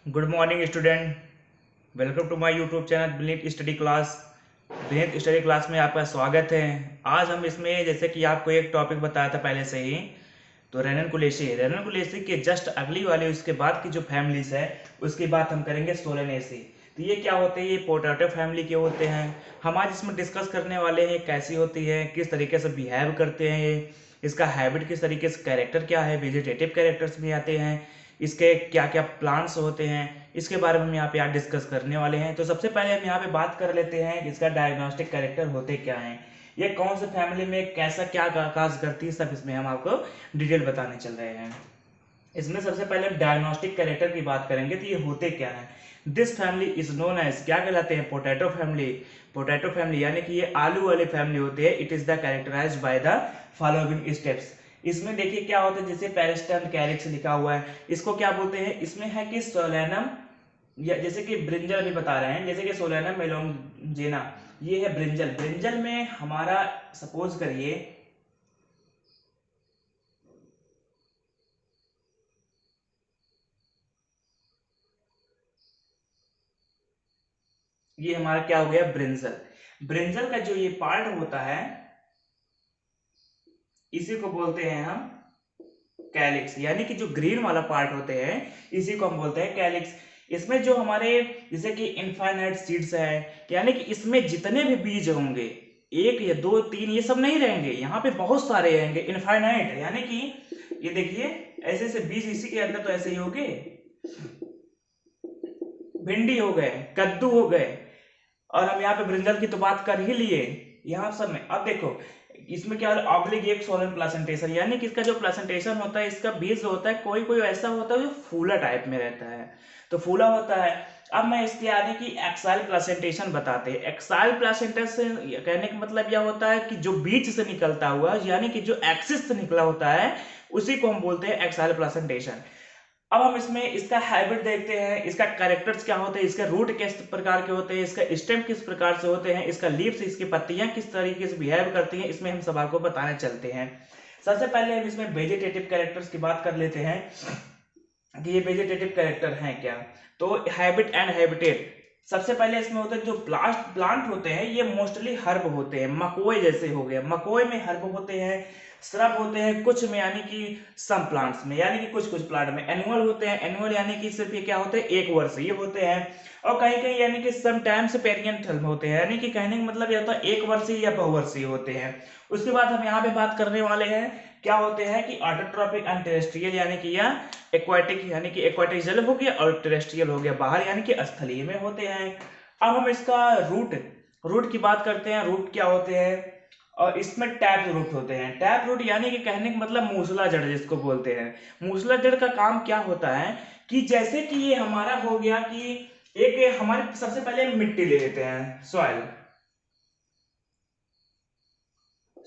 Good morning student. Welcome to my YouTube channel brilliant study class. Brilliant study class में आपका स्वागत है। आज हम इसमें जैसे कि आपको एक टॉपिक बताया था पहले से ही, तो रेनन कुलेसी के जस्ट अगली वाली उसके बाद की जो फैमिलीज है उसकी बात हम करेंगे सोलेनेसी। तो ये क्या होते हैं? ये पोटैटो फैमिली के होते हैं। हम आज इसमें डिस्कस करने वाले हैं कैसी होती है, किस तरीके से बिहेव करते हैं ये, इसका हैबिट किस तरीके से, कैरेक्टर क्या है, वेजिटेटिव कैरेक्टर्स भी आते हैं, इसके क्या क्या प्लांट्स होते हैं, इसके बारे में हम यहाँ पे आज डिस्कस करने वाले हैं। तो सबसे पहले हम यहाँ पे बात कर लेते हैं कि इसका डायग्नोस्टिक कैरेक्टर होते क्या हैं, ये कौन से फैमिली में कैसा क्या काज करती है, सब इसमें हम आपको डिटेल बताने चल रहे हैं। इसमें सबसे पहले हम डायग्नोस्टिक कैरेक्टर की बात करेंगे तो ये होते क्या है। This family is known as, क्या कहलाते हैं? Potato family. पोटैटो फैमिली यानी कि ये आलू वाली फैमिली होती है। It is the characterized by the following steps. इसमें देखिए क्या होता है, जैसे पेरिस्टम कैरिक्स लिखा हुआ है, इसको क्या बोलते हैं? इसमें है कि सोलेनम, या जैसे कि ब्रिंजल अभी बता रहे हैं, जैसे कि सोलेनम मेलोंजेना, ये है ब्रिंजल। ब्रिंजल में हमारा सपोज करिए ये हमारा क्या हो गया? ब्रिंजल। ब्रिंजल का जो ये पार्ट होता है इसी को बोलते हैं हम कैलिक्स, यानी कि जो ग्रीन वाला पार्ट होते हैं इसी को हम बोलते हैं कैलिक्स। इसमें जो हमारे जैसे कि इनफाइनाइट सीड्स है, यानी कि इसमें जितने भी बीज होंगे, एक या दो तीन ये सब नहीं रहेंगे, यहाँ पे बहुत सारे रहेंगे इनफाइनाइट, यानी कि ये देखिए ऐसे ऐसे बीज इसी के अंदर तो ऐसे ही होंगे, भिंडी हो गए, कद्दू हो गए, और हम यहाँ पे ब्रिंजल की तो बात कर ही लिए यहाँ सब में। अब देखो इसमें क्या है, ऑब्लिक एक सोलन प्लेसेंटेशन, यानी कि इसका जो प्लेसेंटेशन होता है, इसका बीज जो होता है, कोई कोई ऐसा होता है जो फूला टाइप में रहता है, तो फूला होता है। अब मैं इसके आगे की एक्साइल प्लेसेंटेशन बताते हैं। एक्साइल प्लेसेंटेशन कहने का मतलब यह होता है कि जो बीच से निकलता हुआ, यानी कि जो एक्सिस से निकला होता है, उसी को हम बोलते हैं एक्साइल प्लेसेंटेशन। अब हम इसमें इसका हैबिट देखते हैं, इसका कैरेक्टर्स क्या होते हैं, इसका रूट किस प्रकार के होते हैं, इसका स्टेम किस प्रकार से होते हैं, इसका लीव्स, इसकी पत्तियां किस तरीके से बिहेव करती हैं, इसमें हम सब आपको बताने चलते हैं। सबसे पहले हम इसमें वेजिटेटिव कैरेक्टर्स की बात कर लेते हैं कि ये वेजिटेटिव कैरेक्टर हैं क्या। तो हैबिट एंड हैबिटेट, सबसे पहले इसमें होता है जो प्लांट होते हैं, ये मोस्टली हर्ब होते हैं, मकोए जैसे हो गया, मकोए में हर्ब होते हैं, श्रब होते हैं कुछ में, यानी कि सम प्लांट्स में, यानी कि कुछ कुछ प्लांट में एनुअल होते हैं। एनुअल यानी कि सिर्फ ये क्या होते हैं, एक वर्षीय होते हैं। और कहीं कहीं यानी कि सम टाइम्स पेरियंटल होते हैं, यानी कि कहने का मतलब ये होता है एक वर्षीय या बहुवर्षीय होते हैं। उसके बाद हम यहाँ पे बात करने वाले हैं क्या होते हैं कि ऑटोट्रॉपिक एंड टेरेस्ट्रियल, यानी कि या एक्वाटिक, यानी कि एक्वाटिक जल हो गया और टेरेस्ट्रियल हो गया बाहर, यानी कि स्थलीय में होते हैं। अब हम इसका रूट रूट की बात करते हैं। रूट क्या होते हैं? और इसमें टैप रूट होते हैं। टैप रूट यानी कि कहने का मतलब मूसला जड़ जिसको बोलते हैं। मूसला जड़ का काम क्या होता है कि जैसे कि ये हमारा हो गया कि एक हमारे सबसे पहले मिट्टी ले लेते हैं, सॉइल।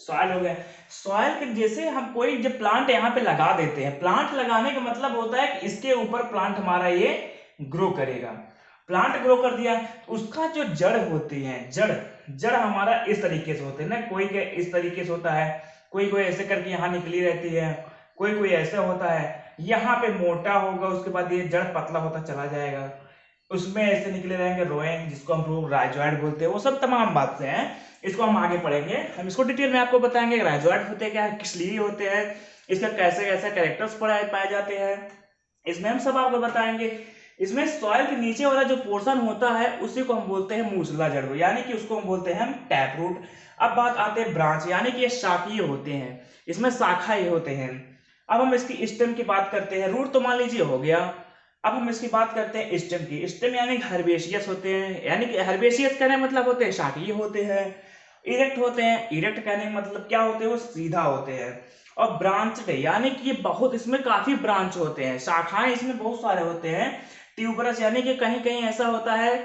सॉइल हो गया। सॉइल के जैसे हम कोई जब प्लांट यहाँ पे लगा देते हैं, प्लांट लगाने का मतलब होता है कि इसके ऊपर प्लांट हमारा ये ग्रो करेगा। प्लांट ग्रो कर दिया तो उसका जो जड़ होती है, जड़ जड़ हमारा इस तरीके से होते हैं ना, कोई के इस तरीके से होता है, कोई कोई ऐसे करके यहाँ निकली रहती है, कोई कोई ऐसा होता है यहाँ पे मोटा होगा, उसके बाद ये जड़ पतला होता चला जाएगा, उसमें ऐसे निकले रहेंगे रोएं, जिसको हम लोग राइजोइड बोलते हैं। वो सब तमाम बातें हैं, इसको हम आगे पढ़ेंगे, हम इसको डिटेल में आपको बताएंगे राइजोइड होते क्या है, किस लिए होते हैं, इसका कैसे कैसे कैरेक्टर्स पाए जाते हैं, इसमें हम सब आपको बताएंगे। इसमें सॉइल के नीचे वाला जो पोर्शन होता है उसी को हम बोलते हैं मूसला जड़, यानी कि उसको हम बोलते हैं हम टैप रूट। अब बात आते हैं ब्रांच, यानी कि ये शाखीय होते हैं, इसमें शाखा ही होते हैं। अब हम इसकी स्टेम की बात करते हैं। रूट तो मान लीजिए हो गया। अब हम इसकी बात करते हैं स्टेम की। स्टेम यानी हर्बेशियस होते हैं, यानी कि हर्बेशियस कहने का मतलब होते हैं शाखीय होते हैं। इरेक्ट होते हैं, इरेक्ट कहने का मतलब क्या होते हैं, वो सीधा होते हैं। और ब्रांच्ड यानी कि ये बहुत, इसमें काफी ब्रांच होते हैं, शाखाएं इसमें बहुत सारे होते हैं। ट्यूबरस यानी कि कहीं कहीं ऐसा होता है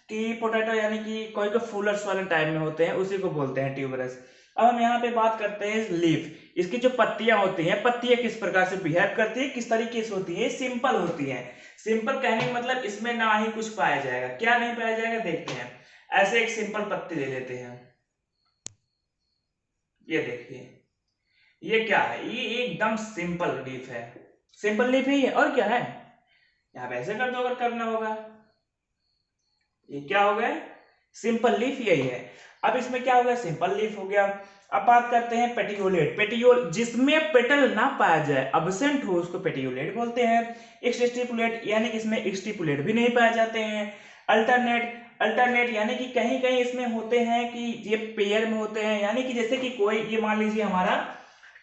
कि पोटैटो यानी कि कोई कोई फूलर्स वाले टाइप में होते हैं, उसी को बोलते हैं ट्यूबरस। अब हम यहाँ पे बात करते हैं लीफ। इसकी जो पत्तियां होती हैं, पत्तियां किस प्रकार से बिहेव करती है, किस तरीके से होती है, सिंपल होती है। सिंपल कहने का मतलब इसमें ना ही कुछ पाया जाएगा, क्या नहीं पाया जाएगा देखते हैं। ऐसे एक सिंपल पत्ती ले लेते हैं, ये देखिए, ये क्या है, ये एकदम सिंपल लीफ है, सिंपल लीफ ही है और क्या है। यहाँ पे ऐसे कर दो अगर करना होगा। ये क्या हो गया, सिंपल लीफ यही है। अब इसमें क्या हो गया, सिंपल लीफ हो गया। अब बात करते हैं पेटियोलेट। पेटियोल जिसमें पेटल ना पाया जाए, अब्सेंट हो, उसको पेटियोलेट बोलते हैं। स्टिपुलेट यानी कि इसमें स्टिपुलेट भी नहीं पाए जाते हैं। अल्टरनेट, अल्टरनेट यानी कि कहीं कहीं इसमें होते हैं कि ये पेयर में होते हैं, यानी कि जैसे कि कोई, ये मान लीजिए हमारा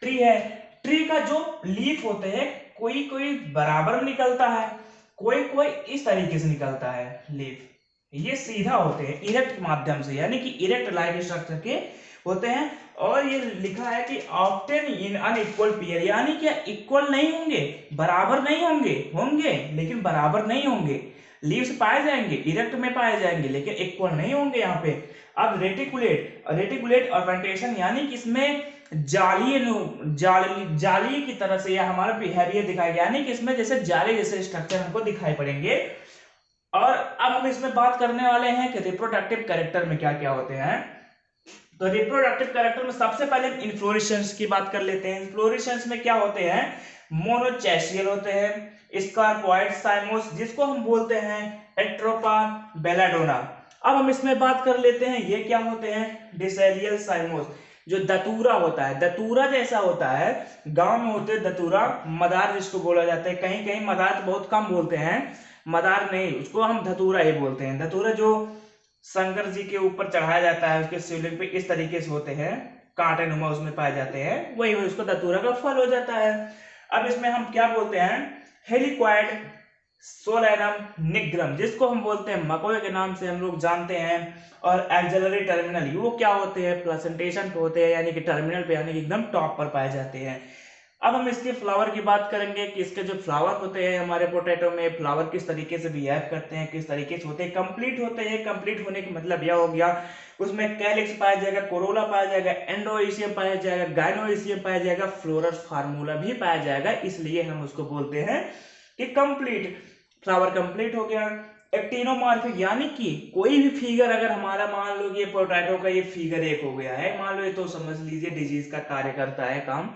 ट्री है, ट्री का जो लीफ होते हैं कोई कोई बराबर निकलता है, कोई कोई इस तरीके से निकलता है लीफ। ये सीधा होते हैं इरेक्ट माध्यम से, यानी कि इरेक्ट लाइक स्ट्रक्चर के होते हैं। और ये लिखा है कि ऑफ्टन इन अनइक्वल पेयर, यानी कि इक्वल नहीं होंगे, बराबर नहीं होंगे, होंगे लेकिन बराबर नहीं होंगे। लीव्स पाए जाएंगे, इरेक्ट में पाए जाएंगे, लेकिन इक्वल नहीं होंगे यहाँ पे। अब रेटिकुलेट, रेटिकुलेट ऑर्गेनाइजेशन यानी कि इसमें जाली की तरह से या हमारा बिहेवियर दिखाएगा, यानी कि इसमें जैसे जाली जैसे स्ट्रक्चर हमको दिखाई पड़ेंगे। और अब हम इसमें बात करने वाले हैं कि रिप्रोडक्टिव कैरेक्टर में क्या क्या होते हैं। तो रिप्रोडक्टिव कैरेक्टर में सबसे पहले इन्फ्लोरेसेंस की बात कर लेते हैं। इन्फ्लोरेसेंस में क्या होते हैं, मोनोचैसियल होते हैं, स्कारपॉइड, साइमोस, जिसको हम बोलते हैं एट्रोपा, बेलाडोना। अब हम इसमें बात कर लेते हैं, ये क्या होते हैं, डिसेलियल साइमोस, जो दतूरा होता है, दतूरा जैसा होता है, गांव में होते हैं दतूरा, मदार जिसको बोला जाता है, कहीं कहीं मदार तो बहुत कम बोलते हैं, मदार नहीं, उसको हम धतूरा ही बोलते हैं। धतूरा जो शंकर जी के ऊपर चढ़ाया जाता है, उसके शिवलिंग पे इस तरीके से होते हैं, कांटे नुमा उसमें पाए जाते हैं, वही उसको धतूरा का फल हो जाता है। अब इसमें हम क्या बोलते हैं, हेलिक्वाइड सोलैनम निग्रम, जिसको हम बोलते हैं मकोए के नाम से हम लोग जानते हैं। और एक्सिलरी टर्मिनल, वो क्या होते हैं, प्लेसेंटेशन पे होते हैं, यानी कि टर्मिनल पे, यानी कि एकदम टॉप पर पाए जाते हैं। अब हम इसके फ्लावर की बात करेंगे कि इसके जो फ्लावर होते हैं हमारे पोटैटो में, फ्लावर किस तरीके से बिहेव करते हैं, किस तरीके से होते हैं, कंप्लीट होते हैं। कंप्लीट होने का मतलब यह हो गया, उसमें कैलिक्स पाया जाएगा, कोरोला पाया जाएगा, एंडोइसियम पाया जाएगा, गाइनोइसियम पाया जाएगा, फ्लोरल फार्मूला भी पाया जाएगा, इसलिए हम उसको बोलते हैं कि कंप्लीट, फ्लावर कंप्लीट हो गया। एक्टिनोमॉर्फिक यानी कि कोई भी फिगर अगर हमारा, मान लो ये पोटैटो का ये फिगर एक हो गया है, मान लो ये, तो समझ लीजिए डिजीज का कार्य करता है काम,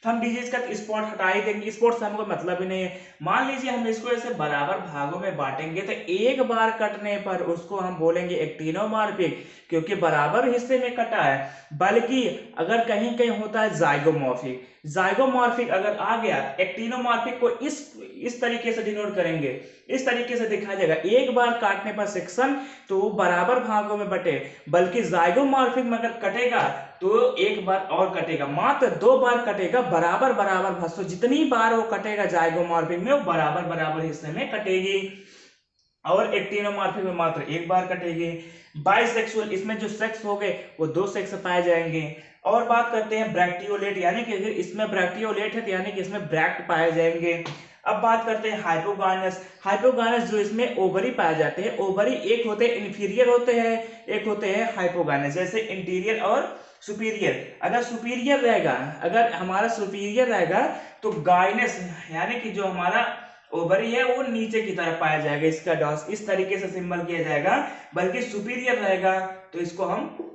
तो हम डिजीज का स्पॉट हटा ही देंगे, स्पॉट से हमको मतलब ही नहीं है। मान लीजिए हम इसको ऐसे बराबर भागों में बांटेंगे, तो एक बार कटने पर उसको हम बोलेंगे एक्टिनोमॉर्फिक, क्योंकि बराबर हिस्से में कटा है। बल्कि अगर कहीं कहीं होता है जाइगोमॉर्फिक, जाइगोमॉर्फिक अगर आ गया, एक्टिनोमॉर्फिक को इस तरीके से डिनोट करेंगे, इस तरीके से दिखाया जाएगा, एक बार काटने पर सेक्शन तो बराबर भागों में बटे। बल्कि जाइगोमॉर्फिक में अगर कटेगा तो एक बार और कटेगा, मात्र 2 बार कटेगा, बराबर बराबर भाग, तो जितनी बार वो कटेगा जाइगोमॉर्फिक में, वो बराबर बराबर हिस्से में कटेगी। और एक्टिनोमॉर्फिक में मात्र एक बार कटेगी। बाइसेक्सुअल, इसमें जो सेक्स हो गए वो 2 सेक्स पाए जाएंगे। और बात करते हैं ब्रैक्टियोलेट, यानी कि अगर इसमें ब्रैक्टियोलेट है तो यानी कि इसमें ब्रैक्ट पाए जाएंगे। अब बात करते हैं हाइपोगानस। हाइपोगानस जो इसमें ओवरी पाए जाते हैं, ओवरी एक होते हैं इंफीरियर होते हैं, एक होते हैं हाइपोगानस, जैसे इंटीरियर और सुपीरियर। अगर सुपीरियर रहेगा, अगर हमारा सुपीरियर रहेगा तो गाइनस यानी कि जो हमारा ओवरी है वो नीचे की तरफ पाया जाएगा, इसका डॉस इस तरीके से सिंबल किया जाएगा। बल्कि सुपीरियर रहेगा तो इसको हम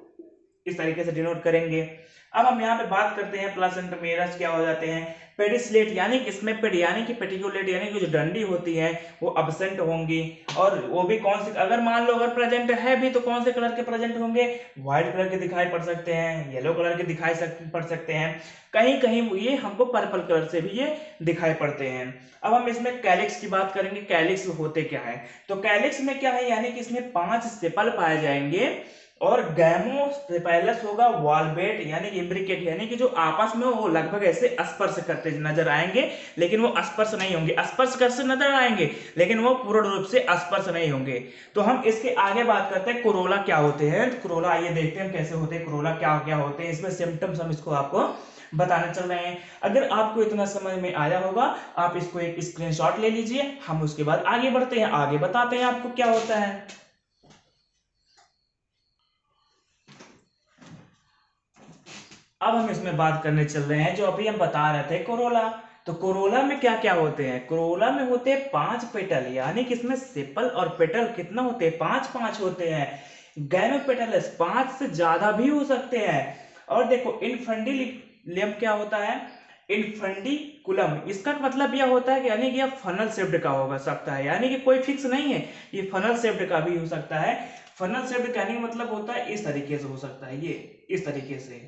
इस तरीके से डिनोट करेंगे। अब हम यहाँ पे बात करते हैं प्लासेंटामेरस क्या हो जाते हैं, पेडिसलेट यानी कि इसमें पेड यानी कि पेटिकुलेट यानी कि जो डंडी होती है वो अब्सेंट होंगी। और वो भी कौन से, अगर मान लो अगर प्रेजेंट है भी तो कौन से कलर के प्रेजेंट होंगे, व्हाइट कलर के दिखाई पड़ सकते हैं, येलो कलर के दिखाई पड़ सकते हैं, कहीं कहीं ये हमको पर्पल कलर से भी ये दिखाई पड़ते हैं। अब हम इसमें कैलिक्स की बात करेंगे, कैलिक्स होते क्या है। तो कैलिक्स में क्या है, यानी कि इसमें 5 सेपल पाए जाएंगे। और गैमोसेपेलस होगा वाल्वेट यानी कि इम्ब्रिकेट, यानी कि जो आपस में वो लगभग ऐसे स्पर्श करते नजर आएंगे, लेकिन वो स्पर्श नहीं होंगे, स्पर्श करते नजर आएंगे लेकिन वो पूर्ण रूप से स्पर्श नहीं होंगे। तो हम इसके आगे बात करते हैं कोरोला क्या होते हैं। तो कोरोला आइए देखते हैं कैसे होते हैं, कोरोला क्या क्या होते हैं, इसमें सिम्टम्स हम इसको आपको बताने चल रहे हैं। अगर आपको इतना समझ में आया होगा, आप इसको एक स्क्रीनशॉट ले लीजिए, हम उसके बाद आगे बढ़ते हैं, आगे बताते हैं आपको क्या होता है। अब हम इसमें बात करने चल रहे हैं जो अभी हम बता रहे थे कोरोला। तो कोरोला में क्या क्या होते हैं, कोरोला में होते हैं 5 पेटल, यानी कि इसमें सेपल और पेटल कितना होते हैं, 5 होते हैं। गैनोपेटलस 5 से ज्यादा भी हो सकते हैं। और देखो इनफंडिलियम क्या होता है, इन्फंडिकुलम, इसका मतलब यह होता है कि यानी कि यह फनल शेप्ड का हो सकता है, यानी कि कोई फिक्स नहीं है, ये फनल शेप्ड का भी हो सकता है। फनल शेप्ड कहने का मतलब होता है इस तरीके से हो सकता है, ये इस तरीके से,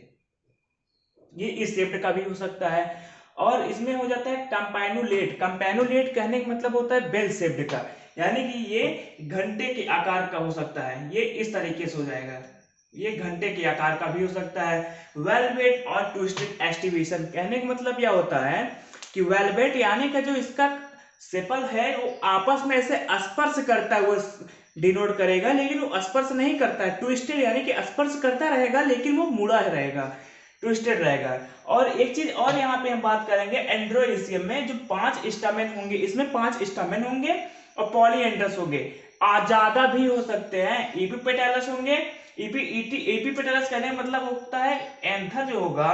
ये इस शेप्ड का भी हो सकता है। और इसमें हो जाता है कैम्पैनुलेट, कैम्पैनुलेट कहने का मतलब होता है बेल शेप्ड का, यानी कि ये घंटे के आकार का हो सकता है, ये इस तरीके से हो जाएगा, ये घंटे के आकार का भी हो सकता है। वेलवेट और ट्विस्टेड एस्टिवेशन कहने का मतलब यह होता है कि वेलवेट यानी कि जो इसका सेपल है वो आपस में ऐसे स्पर्श करता है, वो डिनोट करेगा, लेकिन वो स्पर्श नहीं करता है। ट्विस्टेड यानी कि स्पर्श करता रहेगा लेकिन वो मुड़ा रहेगा, ट्विस्टेड रहेगा। और एक चीज और यहाँ पे हम बात करेंगे, एंड्रोइसियम में जो 5 स्टामेन होंगे, इसमें 5 स्टामेन होंगे और पॉलीएंड्रस होंगे, ज्यादा भी हो सकते हैं, एपिपेटैलस होंगे। एपिपेटैलस कहने का मतलब होता है एंथर जो होगा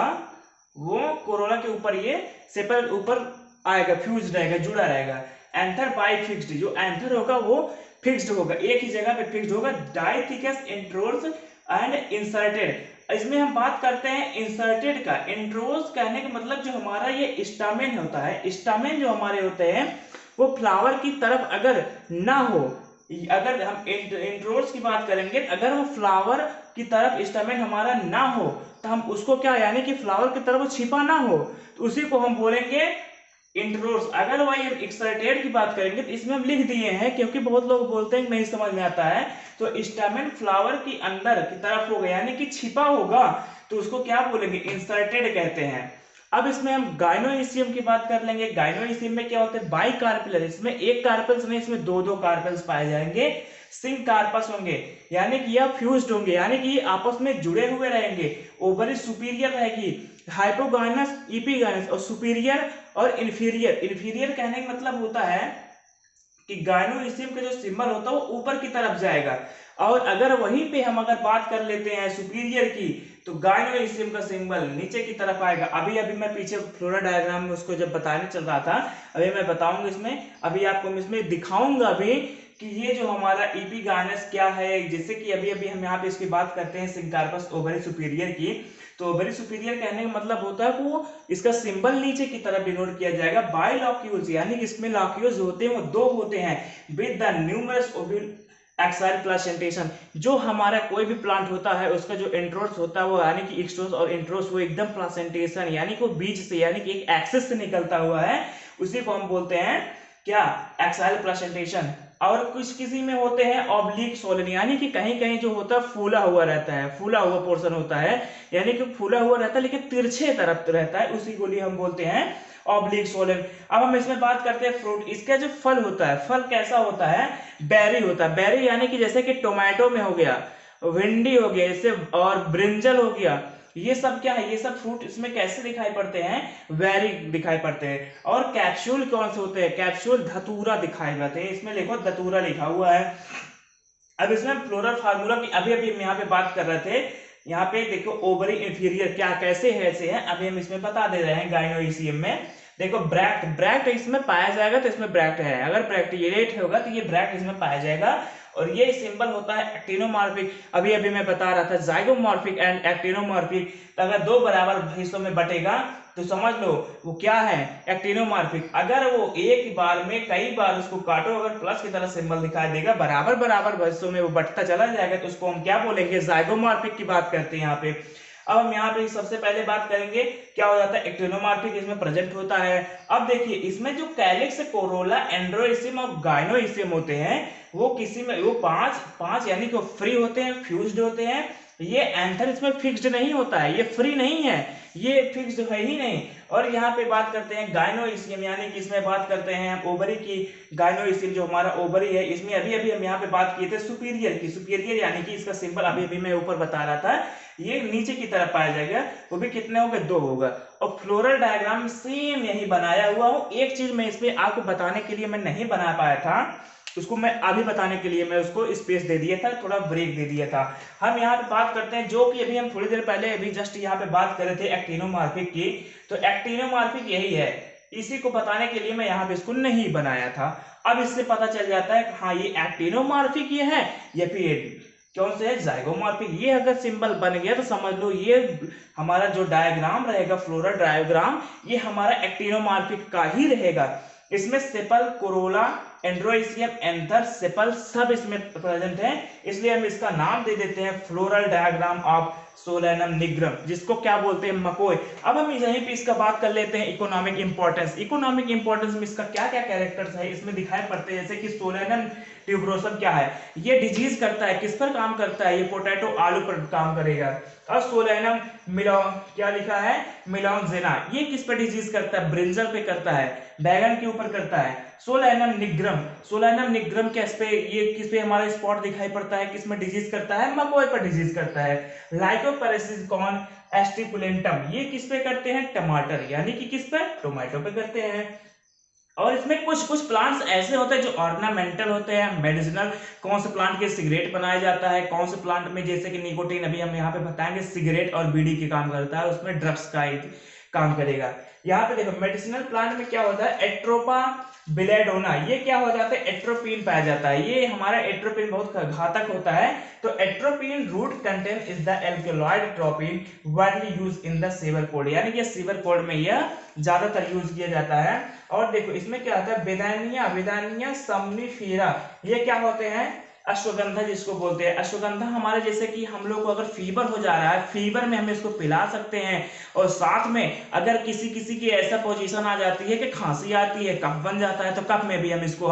वो कोरोला के ऊपर, ये सेपल ऊपर आएगा, फ्यूज रहेगा, जुड़ा रहेगा। एंथर बाई फिक्स्ड, जो एंथर होगा वो फिक्स्ड होगा, एक ही जगह पे फिक्स्ड होगा। डाइथिकस इंट्रोस एंड इंसर्टेड, इसमें हम बात करते हैं इंसर्टेड का। इंट्रोस कहने का मतलब जो हमारा ये स्टामेन होता है, स्टामेन जो हमारे होते हैं वो फ्लावर की तरफ अगर ना हो, अगर हम इंट्रोस की बात करेंगे, अगर वो फ्लावर की तरफ स्टामेन हमारा ना हो तो हम उसको क्या, यानी कि फ्लावर की तरफ छिपा ना हो, तो उसी को हम बोलेंगे इंट्रोस। अगर वही हम एक्सर्टेड की बात करेंगे तो इसमें हम लिख दिए हैं, क्योंकि बहुत लोग बोलते हैं नहीं समझ में आता है, तो स्टामेन फ्लावर की अंदर की तरफ होगा यानी कि छिपा होगा, तो उसको क्या बोलेंगे, इंसर्टेड कहते हैं। अब इसमें हम गाइनोइसियम की बात कर लेंगे। गाइनोइसियम में क्या होता है, बाई कार्पेलर, इसमें एक कार्पेल्स नहीं, इसमें दो कार्पेल्स पाए जाएंगे। सिंक कार्पस होंगे, यानी कि यह फ्यूज्ड होंगे, यानी कि आपस में जुड़े हुए रहेंगे। ओवरी सुपीरियर रहेगी, हाइपोगाइनस, इपीगाइनस, और सुपीरियर और इंफीरियर। इंफीरियर कहने का मतलब होता है कि गाइनोइसियम का जो सिंबल होता है वो ऊपर की तरफ जाएगा, और अगर वहीं पे हम अगर बात कर लेते हैं सुपीरियर की, तो गाइनोइसियम का सिंबल नीचे की तरफ आएगा। अभी मैं पीछे फ्लोरा डायग्राम में उसको जब बताने चल रहा था, अभी मैं बताऊंगा इसमें, अभी आपको मैं इसमें दिखाऊंगा अभी कि ये जो हमारा इपीगाइनस क्या है। जैसे कि अभी हम यहाँ पे इसकी बात करते हैं सिंकार्पस ओवरी सुपीरियर की, तो ओवरी सुपीरियर कहने का मतलब होता है वो इसका सिंबल नीचे की तरफ डिनोट किया जाएगा बाय लॉक्यूल्स, यानी कि इसमें लॉक्यूल्स होते हैं वो 2 होते हैं, with the numerous ovule axile placentation. जो हमारा कोई भी प्लांट होता है उसका जो इंट्रोस होता है वो, यानी कि एक्सट्रोस और इंट्रोस, वो एकदम प्लासेंटेशन, यानी कि वो बीज से, यानी कि एक एक्सिस से निकलता हुआ है, उसी को हम बोलते हैं क्या, एक्साइल प्लासेंटेशन। और कुछ किसी में होते हैं ऑब्लिक सोलन, यानी कि कहीं कहीं जो होता है फूला हुआ रहता है, फूला हुआ पोर्शन होता है, यानी कि फूला हुआ रहता है लेकिन तिरछे तरफ रहता है, उसी को लिए हम बोलते हैं ऑब्लिक सोलन। अब हम इसमें बात करते हैं फ्रूट। इसका जो फल होता है, फल कैसा होता है, बेरी होता है। बेरी यानी कि जैसे कि टोमेटो में हो गया, भिंडी हो गया, इससे और ब्रिंजल हो गया, ये सब क्या है, ये सब फ्रूट इसमें कैसे दिखाई पड़ते हैं, बेरी दिखाई पड़ते हैं। और कैप्सूल कौन से होते हैं, कैप्सूल धतूरा दिखाई पड़ते हैं, इसमें देखो धतूरा लिखा हुआ है। अब इसमें फ्लोरल फार्मूला की अभी हम यहाँ पे बात कर रहे थे, यहाँ पे देखो ओवरी इंफीरियर क्या कैसे है, ऐसे है, अभी हम इसमें बता दे रहे हैं। गाइनोइसियम में देखो ब्रैक्ट इसमें पाया जाएगा, तो इसमें ब्रैक्ट है, अगर ब्रैक्टिएट होगा तो ये ब्रैक्ट इसमें पाया जाएगा। और ये सिंबल होता है एक्टिनोमॉर्फिक, अभी मैं बता रहा था जाइगोमॉर्फिक एंड एक्टिनोमॉर्फिक, तो अगर 2 बराबर हिस्सों में बटेगा तो समझ लो वो क्या है, एक्टिनोमॉर्फिक। अगर वो एक बार में कई बार उसको काटो, अगर प्लस की तरह सिंबल दिखाई देगा, बराबर हिस्सों में वो बटता चला जाएगा, तो उसको हम क्या बोलेंगे, जाइगोमॉर्फिक की बात करते हैं यहाँ पे। अब हम यहाँ पे सबसे पहले बात करेंगे क्या हो जाता है, एक्टिनोमॉर्फिक इसमें प्रेजेंट होता है। अब देखिए इसमें जो कैलिक्स, कोरोला, एंड्रोइसियम और गाइनोइसियम होते हैं, वो किसी में वो पांच यानी कि फ्री होते हैं, फ्यूज्ड होते हैं। ये एंथर इसमें फिक्स्ड नहीं होता है, ये फ्री नहीं है, ये फिक्स्ड है ही नहीं। और यहाँ पे बात करते हैं गाइनोइसियम, यानी कि इसमें बात करते हैं हम ओवरी की। गाइनोइसियम जो हमारा ओवरी है, इसमें अभी हम यहाँ पे बात किए थे सुपीरियर की। सुपीरियर यानी कि इसका सिंबल अभी मैं ऊपर बता रहा था, ये नीचे की तरफ पाया जाएगा, वो भी कितने होंगे, 2 होगा। और फ्लोरल डायग्राम सेम यही बनाया हुआ हूँ। एक चीज मैं इसमें आपको बताने के लिए मैं नहीं बना पाया था, उसको मैं अभी बताने के लिए मैं उसको स्पेस दे दिया था, थोड़ा ब्रेक दे दिया था। हम यहाँ पे बात करते हैं, जो कि अभी हम थोड़ी देर पहले अभी जस्ट यहाँ पे बात कर रहे थे एक्टिनोमॉर्फिक की, तो एक्टिनोमॉर्फिक यही है, इसी को बताने के लिए मैं यहाँ पे इसको नहीं बनाया था। अब इससे पता चल जाता है हाँ ये एक्टिनोमॉर्फिक ये है या फिर कौन से है, जाइगोमॉर्फिक। ये अगर सिंबल बन गया तो समझ लो ये हमारा जो डायग्राम रहेगा, फ्लोरल डायग्राम, ये हमारा एक्टिनोमॉर्फिक का ही रहेगा। इसमें सेपल, कोरोला, एंड्रोइसियम, एंथर, सेपल सब इसमें प्रेजेंट है, इसलिए हम इसका नाम दे देते हैं floral diagram of Solanum nigrum, जिसको क्या बोलते हैं, मकोय। अब हम यहीं पे इसका बात कर लेते हैं इकोनॉमिक इंपॉर्टेंस। इकोनॉमिक इंपॉर्टेंस में इसका क्या क्या कैरेक्टर्स है इसमें दिखाई पड़ते हैं, जैसे कि सोलेनम ट्यूबरोसम क्या है, ये डिजीज करता है, किस पर काम करता है, ये पोटैटो आलू पर काम करेगा। और सोलेनम मिलोन क्या लिखा है, मिलोनजेना, ये किस पर डिजीज करता है, ब्रिंजल पे करता है, बैगन के ऊपर करता है। सोलेनम निग्रम, सोलेनम निग्रम किस पे, ये किस पे हमारा स्पॉट दिखाई पड़ता है, किस में डिजीज करता है, मकोय पर डिजीज करता है। लाइकोपैरेसिस कौन, एस्टिपुलेंटम, ये किस पे करते हैं, टमाटर, यानी कि किस पे, टोमेटो पे करते हैं। और इसमें कुछ कुछ प्लांट्स ऐसे होते हैं जो ऑर्नामेंटल होते हैं, मेडिसिनल, कौन से प्लांट के सिगरेट बनाया जाता है, कौन से प्लांट में, जैसे कि निकोटीन अभी हम यहाँ पे बताएंगे, सिगरेट और बीड़ी के काम करता है, उसमें ड्रग्स का काम करेगा। यहाँ पे देखो मेडिसिनल प्लांट में क्या होता है, एट्रोपा बिलेडोना, ये क्या हो जाता है, एट्रोपिन पाया जाता है, ये हमारा एट्रोपिन बहुत घातक होता है। तो atropine root content is the alkaloid tropine widely use in the sewer code, यानी कि सीवर कोड में यह ज्यादातर यूज किया जाता है। और देखो इसमें क्या होता है, बेदानिया, बेदानिया समनीफेरा, ये क्या होते हैं, अश्वगंधा जिसको बोलते हैं। अश्वगंधा हमारे जैसे कि हम लोग को अगर फीवर हो जा रहा है, फीवर में हम इसको पिला सकते हैं। और साथ में अगर किसी किसी की ऐसा पोजीशन आ जाती है कि खांसी आती है, कफ बन जाता है, तो कफ में भी हम इसको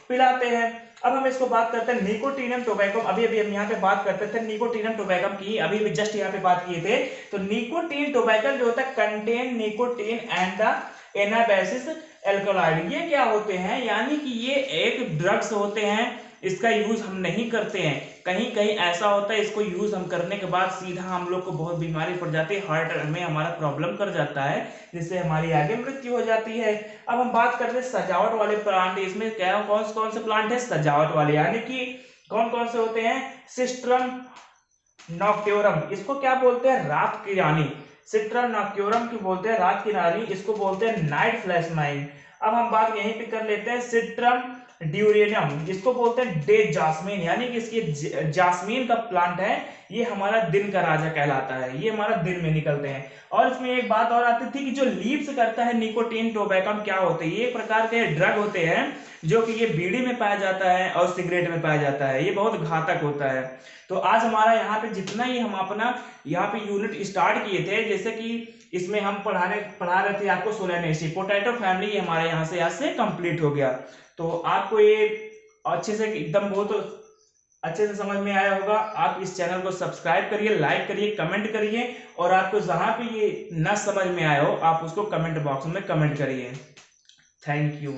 पिलाते हैं। अब हम इसको बात करते हैं निकोटीनम टोबैकम, अभी अभी हम यहाँ पे बात करते थे निकोटीनम टोबैकम की, अभी अभी जस्ट यहाँ पे बात किए थे। तो निकोटीन टोबैकम जो होता है, contain nicotine and the anabasine alkaloid, ये क्या होते हैं, यानी कि ये एक ड्रग्स होते हैं, इसका यूज हम नहीं करते हैं। कहीं कहीं ऐसा होता है इसको यूज हम करने के बाद सीधा हम लोग को बहुत बीमारी पड़ जाती है, हार्ट में हमारा प्रॉब्लम कर जाता है, जिससे हमारी आगे मृत्यु हो जाती है। अब हम बात करते हैं सजावट वाले प्लांट, इसमें क्या कौन से प्लांट है, सजावट वाले, यानी कि कौन कौन से होते हैं, सिस्ट्रम नॉक्ट्योरम, इसको क्या बोलते हैं, रात की रानी, सिस्ट्रम नॉक्ट्योरम की बोलते हैं रात की रानी, इसको बोलते हैं नाइट फ्लैश माइन। अब हम बात यहीं पे कर लेते हैं सिस्ट्रम ड्यूरेनियम, जिसको बोलते हैं डे जास्मीन, यानी कि इसकी जास्मीन का प्लांट है, ये हमारा दिन का राजा कहलाता है, ये हमारा दिन में निकलते हैं। और इसमें एक बात और आती थी कि जो लीव्स करता है निकोटीन टोबैकम, क्या होते हैं, ये एक प्रकार के ड्रग होते हैं जो कि ये बीड़ी में पाया जाता है और सिगरेट में पाया जाता है, ये बहुत घातक होता है। तो आज हमारा यहाँ पे जितना ही हम अपना यहाँ पे यूनिट स्टार्ट किए थे, जैसे कि इसमें हम पढ़ा रहे थे आपको सोलेनेसी, पोटैटो फैमिली हमारे यहाँ से कंप्लीट हो गया। तो आपको ये अच्छे से एकदम बहुत अच्छे से समझ में आया होगा। आप इस चैनल को सब्सक्राइब करिए, लाइक करिए, कमेंट करिए, और आपको जहां भी ये न समझ में आया हो आप उसको कमेंट बॉक्स में कमेंट करिए। Thank you.